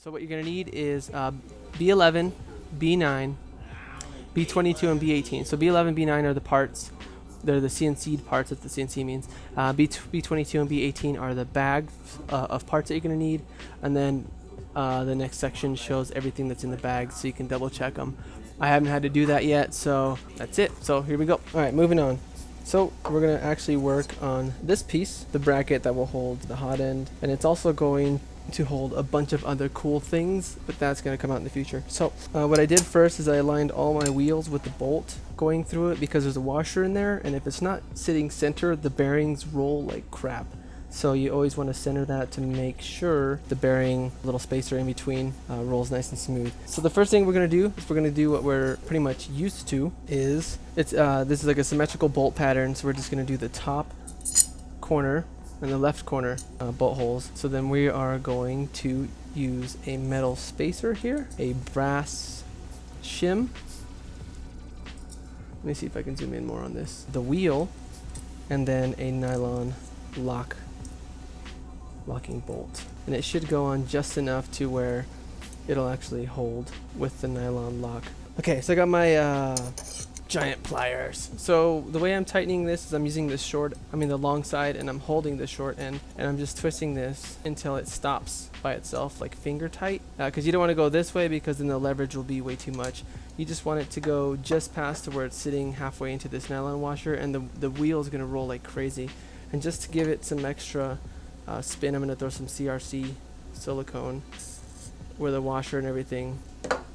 So what you're going to need is B11, B9, B22, and B18. So B11, B9 are the parts. They're the CNC'd parts, that the CNC means. B22 and B18 are the bags of parts that you're going to need. And then the next section shows everything that's in the bag, so you can double check them. I haven't had to do that yet, so that's it. So here we go. All right, moving on. So we're going to actually work on this piece, the bracket that will hold the hot end. And it's also going to hold a bunch of other cool things, but that's going to come out in the future. So what I did first is I aligned all my wheels with the bolt going through it, because there's a washer in there, and if it's not sitting center, the bearings roll like crap. So you always want to center that to make sure the bearing little spacer in between rolls nice and smooth. So the first thing we're going to do is we're going to do what we're pretty much used to. This is like a symmetrical bolt pattern, so we're just going to do the top corner and the left corner bolt holes. So then we are going to use a metal spacer here, a brass shim. Let me see if I can zoom in more on this. The wheel, and then a nylon locking bolt. And it should go on just enough to where it'll actually hold with the nylon lock. Okay, so I got my giant pliers. So the way I'm tightening this is I'm using the long side, and I'm holding the short end, and I'm just twisting this until it stops by itself, like finger tight, because you don't want to go this way, because then the leverage will be way too much. You just want it to go just past to where it's sitting halfway into this nylon washer, and the wheel is going to roll like crazy. And just to give it some extra spin, I'm going to throw some CRC silicone where the washer and everything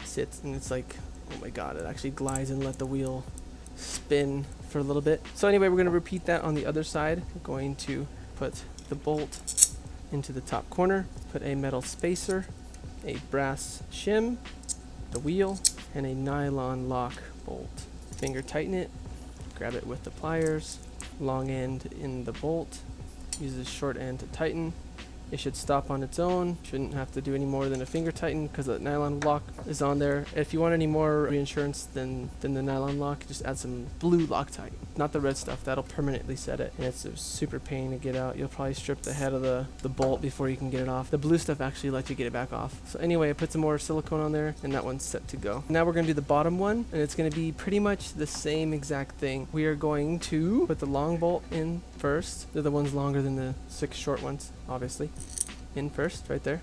sits, and it's like, oh my god, it actually glides and let the wheel spin for a little bit. So anyway, we're going to repeat that on the other side. We're going to put the bolt into the top corner, put a metal spacer, a brass shim, the wheel, and a nylon lock bolt. Finger tighten it, grab it with the pliers, long end in the bolt, use the short end to tighten. It should stop on its own. Shouldn't have to do any more than a finger tighten, because the nylon lock is on there. If you want any more reinsurance than the nylon lock, just add some blue Loctite, not the red stuff. That'll permanently set it, and it's a super pain to get out. You'll probably strip the head of the bolt before you can get it off. The blue stuff actually lets you get it back off. So anyway, I put some more silicone on there, and that one's set to go. Now we're going to do the bottom one, and it's going to be pretty much the same exact thing. We are going to put the long bolt in first. They're the ones longer than the 6 short ones, obviously. In first, right there.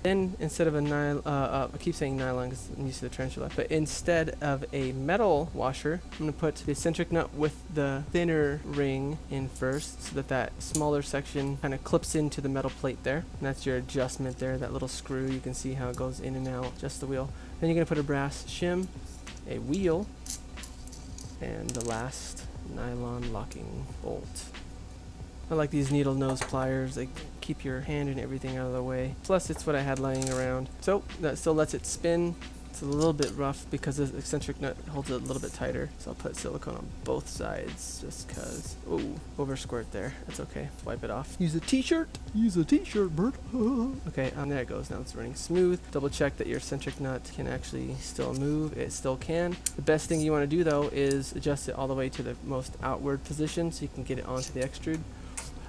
Then instead of a nylon, I keep saying nylon because I'm used to the tarantula, but instead of a metal washer, I'm going to put the eccentric nut with the thinner ring in first, so that smaller section kind of clips into the metal plate there. And that's your adjustment there, that little screw. You can see how it goes in and out, just the wheel. Then you're going to put a brass shim, a wheel, and the last nylon locking bolt. I like these needle nose pliers. They keep your hand and everything out of the way. Plus, it's what I had lying around. So that still lets it spin. It's a little bit rough because the eccentric nut holds it a little bit tighter. So I'll put silicone on both sides just because. Oh, over squirt there. That's okay. Wipe it off. Use a t-shirt. Use a t-shirt, Bert. Okay, there it goes. Now it's running smooth. Double check that your eccentric nut can actually still move. It still can. The best thing you want to do though is adjust it all the way to the most outward position so you can get it onto the extrude.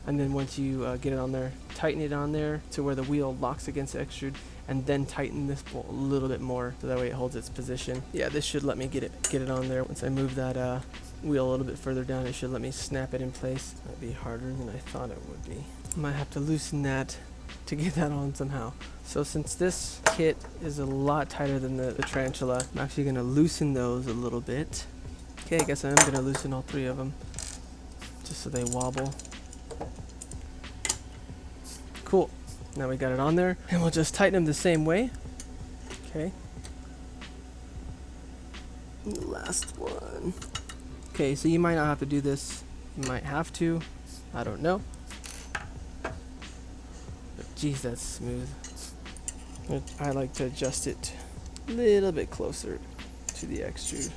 And then once you get it on there, tighten it on there to where the wheel locks against the extrude, and then tighten this bolt a little bit more so that way it holds its position. Yeah, this should let me get it on there. Once I move that wheel a little bit further down, it should let me snap it in place. Might be harder than I thought it would be. Might have to loosen that to get that on somehow. So since this kit is a lot tighter than the tarantula, I'm actually going to loosen those a little bit. Okay, I guess I am going to loosen all 3 of them just so they wobble. Cool. Now we got it on there, and we'll just tighten them the same way. Okay. Last one. Okay, so you might not have to do this. You might have to. I don't know. But geez, that's smooth. I like to adjust it a little bit closer to the extrude.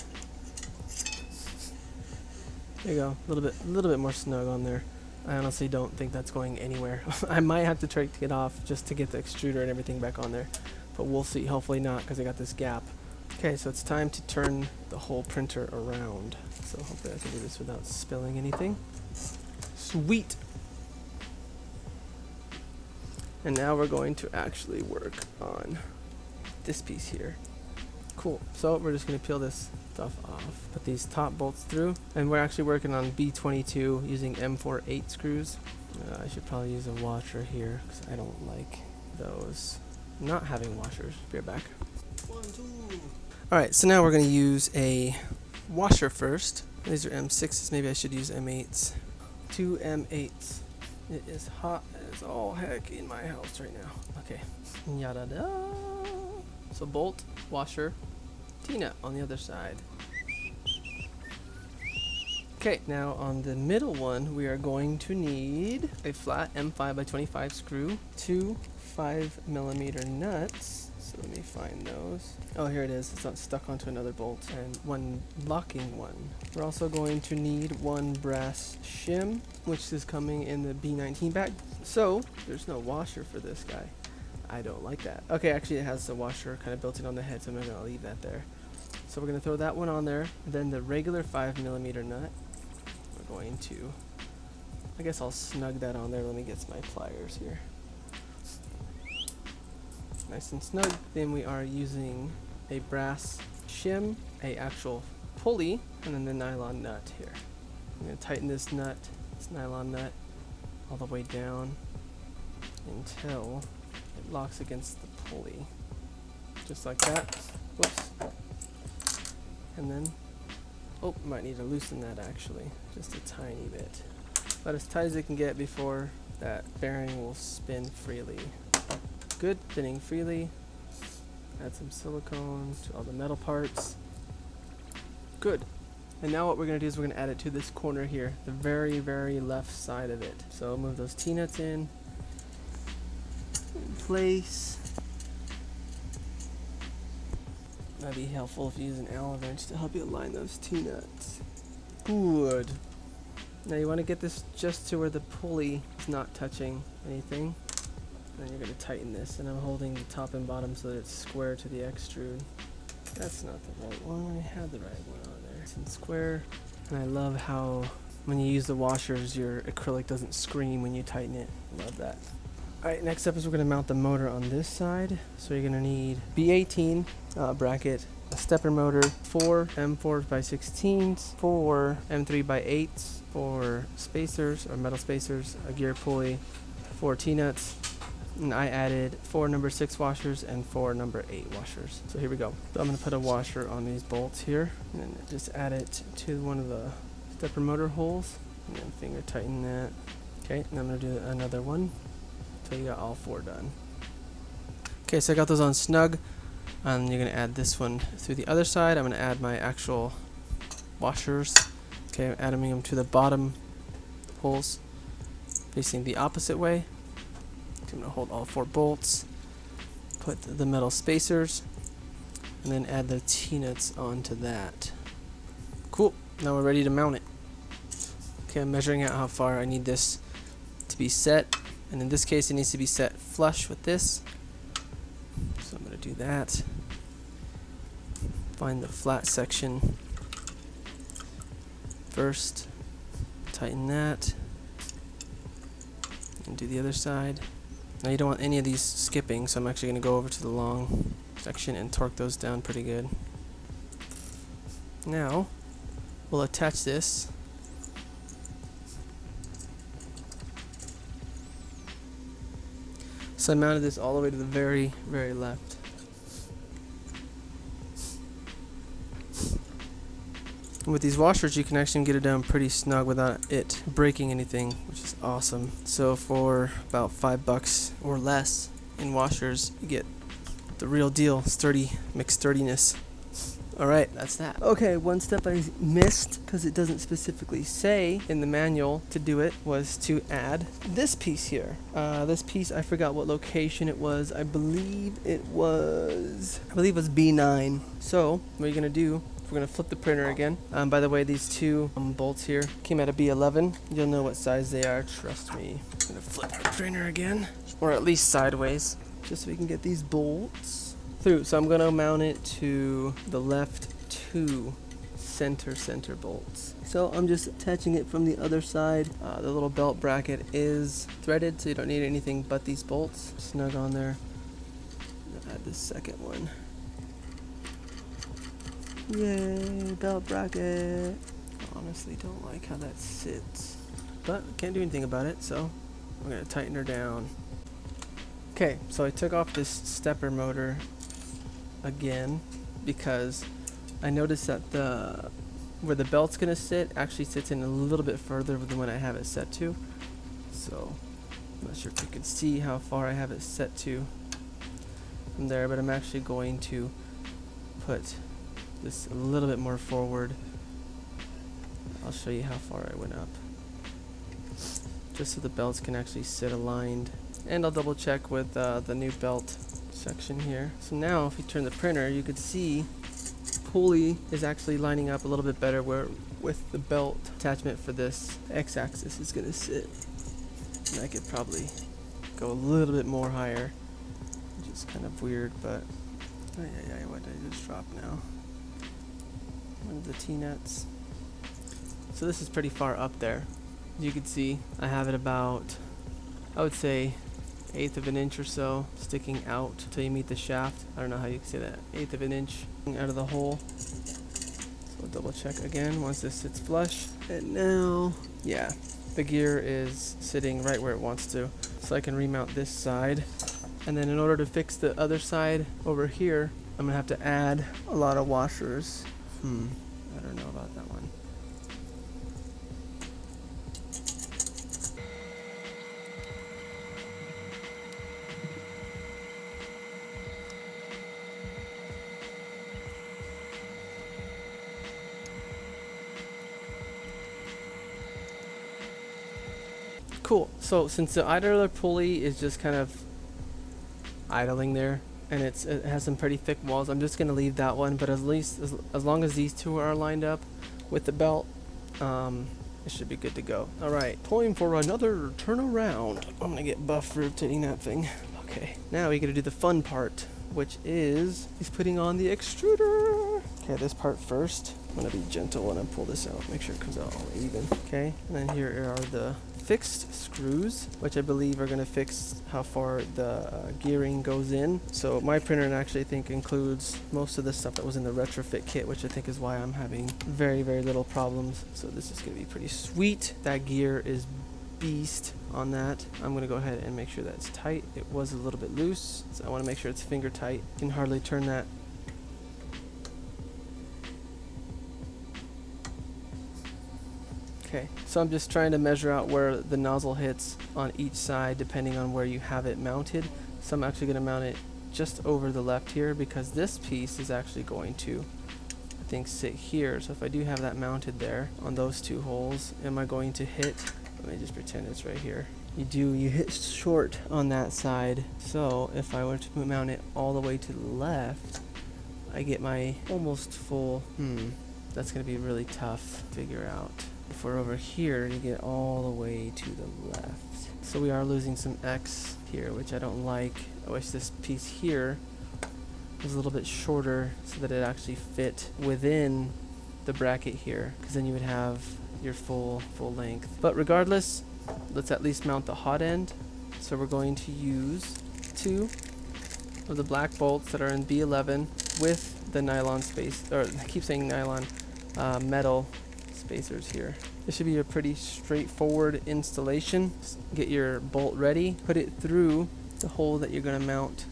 There you go. A little bit more snug on there. I honestly don't think that's going anywhere. I might have to try to get off just to get the extruder and everything back on there. But we'll see. Hopefully not, because I got this gap. Okay, so it's time to turn the whole printer around. So hopefully I can do this without spilling anything. Sweet! And now we're going to actually work on this piece here. Cool. So we're just going to peel this stuff off. Put these top bolts through. And we're actually working on B22 using M48 screws. I should probably use a washer here because I don't like those not having washers. Be right back. 1, 2. Alright, so now we're going to use a washer first. These are M6s. Maybe I should use M8s. 2 M8s. It is hot as all heck in my house right now. Okay. Yada da. So bolt, washer, T-nut on the other side. Okay, now on the middle one, we are going to need a flat M5 by 25 screw, 2 5mm nuts. So let me find those. Oh, here it is. It's not stuck onto another bolt. And 1 locking one. We're also going to need 1 brass shim, which is coming in the B19 bag. So there's no washer for this guy. I don't like that. Okay, actually it has the washer kind of built in on the head, so I'm going to leave that there. So we're going to throw that one on there. Then the regular 5mm nut. We're going to, I guess I'll snug that on there. Let me get my pliers here. Nice and snug. Then we are using a brass shim, a actual pulley, and then the nylon nut here. I'm going to tighten this nylon nut, all the way down until it locks against the pulley. Just like that. Whoops. And then, oh, might need to loosen that actually, just a tiny bit. But as tight as it can get before that bearing will spin freely. Good, spinning freely. Add some silicone to all the metal parts. Good. And now what we're going to do is we're going to add it to this corner here, the very, very left side of it. So move those T-nuts in place. That'd be helpful if you use an Allen wrench to help you align those T-nuts. Good. Now you want to get this just to where the pulley is not touching anything. Then you're going to tighten this, and I'm holding the top and bottom so that it's square to the extrude. That's not the right one. I had the right one on there. It's in square. And I love how when you use the washers, your acrylic doesn't scream when you tighten it. Love that. Alright, next up is we're going to mount the motor on this side. So you're going to need B18 bracket, a stepper motor, 4 M4s by 16s, 4 M3 by 8s, 4 spacers or metal spacers, a gear pulley, 4 T-nuts. And I added 4 number 6 washers and 4 number 8 washers. So here we go. So I'm going to put a washer on these bolts here, and then just add it to one of the stepper motor holes, and then finger tighten that. Okay, and I'm going to do another one until you got all 4 done. Okay, so I got those on snug, and you're going to add this one through the other side. I'm going to add my actual washers. Okay, I'm adding them to the bottom holes, facing the opposite way. I'm going to hold all 4 bolts, put the metal spacers, and then add the T-nuts onto that. Cool, now we're ready to mount it. Okay, I'm measuring out how far I need this to be set, and in this case it needs to be set flush with this. So I'm going to do that. Find the flat section first, tighten that, and do the other side. Now you don't want any of these skipping, so I'm actually going to go over to the long section and torque those down pretty good. Now, we'll attach this. So I mounted this all the way to the very, very left. With these washers, you can actually get it down pretty snug without it breaking anything, which is awesome. So for about $5 or less in washers, you get the real deal, sturdy McSturdiness. Alright, that's that. Okay, one step I missed, because it doesn't specifically say in the manual to do it, was to add this piece here. This piece, I forgot what location it was. I believe it was B9. So, what you're going to do, we're going to flip the printer again. By the way, these 2 bolts here came out of B11. You'll know what size they are, trust me. I'm going to flip our printer again, or at least sideways, just so we can get these bolts through. So I'm going to mount it to the left 2 center bolts. So I'm just attaching it from the other side. The little belt bracket is threaded, so you don't need anything but these bolts. Snug on there. I'll add the second one. Yay, belt bracket. Honestly don't like how that sits, but can't do anything about it, so I'm gonna tighten her down. Okay, so I took off this stepper motor again because I noticed that where the belt's gonna sit actually sits in a little bit further than what I have it set to. So I'm not sure if you can see how far I have it set to from there, but I'm actually going to put this a little bit more forward. I'll show you how far I went up, just so the belts can actually sit aligned. And I'll double check with the new belt section here. So now if you turn the printer, you could see pulley is actually lining up a little bit better where with the belt attachment for this x-axis is gonna sit. And I could probably go a little bit more higher, which is kind of weird, but what did I just drop now? One of the T-nuts. So this is pretty far up there. You can see I have it about, I would say, 1/8 of an inch or so sticking out until you meet the shaft. I don't know how you can say that. 1/8 of an inch out of the hole. So I'll double check again once this sits flush. And now, yeah, the gear is sitting right where it wants to. So I can remount this side. And then in order to fix the other side over here, I'm gonna have to add a lot of washers. I don't know about that one. Cool. So since the idler pulley is just kind of idling there, and it has some pretty thick walls, I'm just gonna leave that one. But at least as long as these two are lined up with the belt, it should be good to go. All right, time for another turnaround. I'm gonna get buff for rotating that thing. Okay, now we gotta do the fun part, which is he's putting on the extruder. Okay, this part first. I'm gonna be gentle when I pull this out, make sure it comes out all even. Okay, and then here are the fixed screws, which I believe are going to fix how far the gearing goes in. So my printer actually I think includes most of the stuff that was in the retrofit kit, which I think is why I'm having very little problems. So this is going to be pretty sweet. That gear is beast on that. I'm going to go ahead and make sure that's tight. It was a little bit loose, so I want to make sure it's finger tight. You can hardly turn that. Okay, so I'm just trying to measure out where the nozzle hits on each side depending on where you have it mounted. So I'm actually going to mount it just over the left here because this piece is actually going to, I think, sit here. So if I do have that mounted there on those two holes, am I going to hit, let me just pretend it's right here. You hit short on that side. So if I were to mount it all the way to the left, I get my almost full, that's going to be really tough to figure out. If we're over here, you get all the way to the left. So we are losing some X here, which I don't like. I wish this piece here was a little bit shorter so that it actually fit within the bracket here, because then you would have your full length. But regardless, let's at least mount the hot end. So we're going to use 2 of the black bolts that are in B11 with the nylon space, or I keep saying nylon, metal spacers here. This should be a pretty straightforward installation. Get your bolt ready, put it through the hole that you're going to mount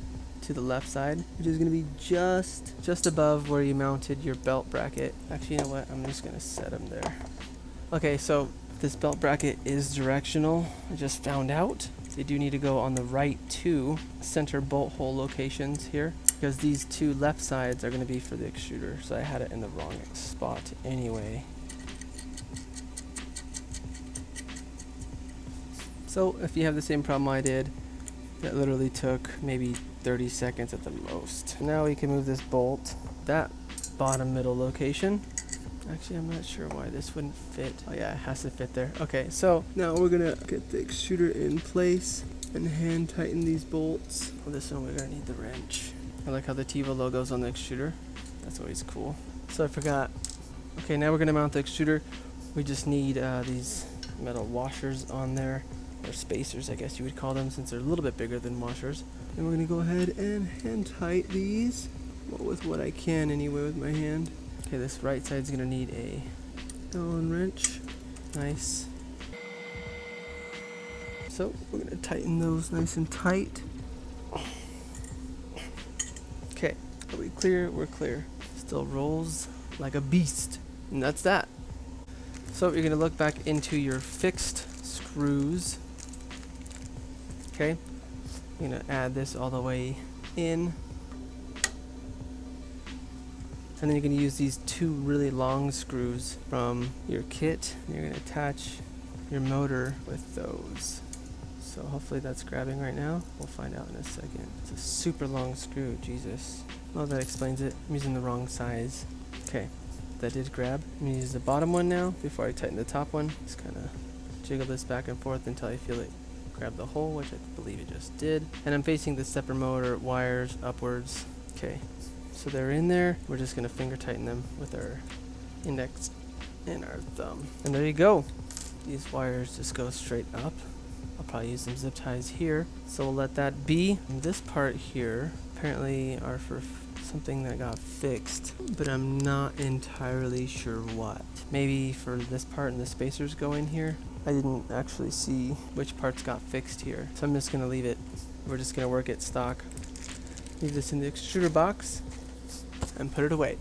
to the left side, which is going to be just above where you mounted your belt bracket. Actually, you know what? I'm just going to set them there. Okay, so this belt bracket is directional. I just found out they do need to go on the right 2 center bolt hole locations here, because these 2 left sides are going to be for the extruder. So I had it in the wrong spot anyway. So if you have the same problem I did, that literally took maybe 30 seconds at the most. Now we can move this bolt, that bottom middle location. Actually, I'm not sure why this wouldn't fit. Oh yeah, it has to fit there. Okay, so now we're gonna get the extruder in place and hand tighten these bolts. For this one, we're gonna need the wrench. I like how the Tevo logo's on the extruder. That's always cool. So I forgot Okay, now we're gonna mount the extruder. We just need these metal washers on there, or spacers, I guess you would call them, since they're a little bit bigger than washers. And we're gonna go ahead and hand tight these, well, with what I can anyway with my hand. Okay, this right side's gonna need a Allen wrench. Nice. So we're gonna tighten those nice and tight. Okay, are we clear? We're clear. Still rolls like a beast. And that's that. So you're gonna look back into your fixed screws. Okay, you're gonna add this all the way in. And then you're gonna use these two really long screws from your kit. And you're gonna attach your motor with those. So hopefully that's grabbing right now. We'll find out in a second. It's a super long screw, Jesus. Well, that explains it. I'm using the wrong size. Okay, that did grab. I'm gonna use the bottom one now before I tighten the top one. Just kind of jiggle this back and forth until I feel it grab the hole, which I believe it just did. And I'm facing the stepper motor wires upwards. Okay, so they're in there. We're just gonna finger tighten them with our index and our thumb. And there you go. These wires just go straight up. I'll probably use some zip ties here. So we'll let that be. And this part here apparently are for something that got fixed, but I'm not entirely sure what. Maybe for this part and the spacers go in here. I didn't actually see which parts got fixed here. So I'm just gonna leave it. We're just gonna work it stock. Leave this in the extruder box and put it away.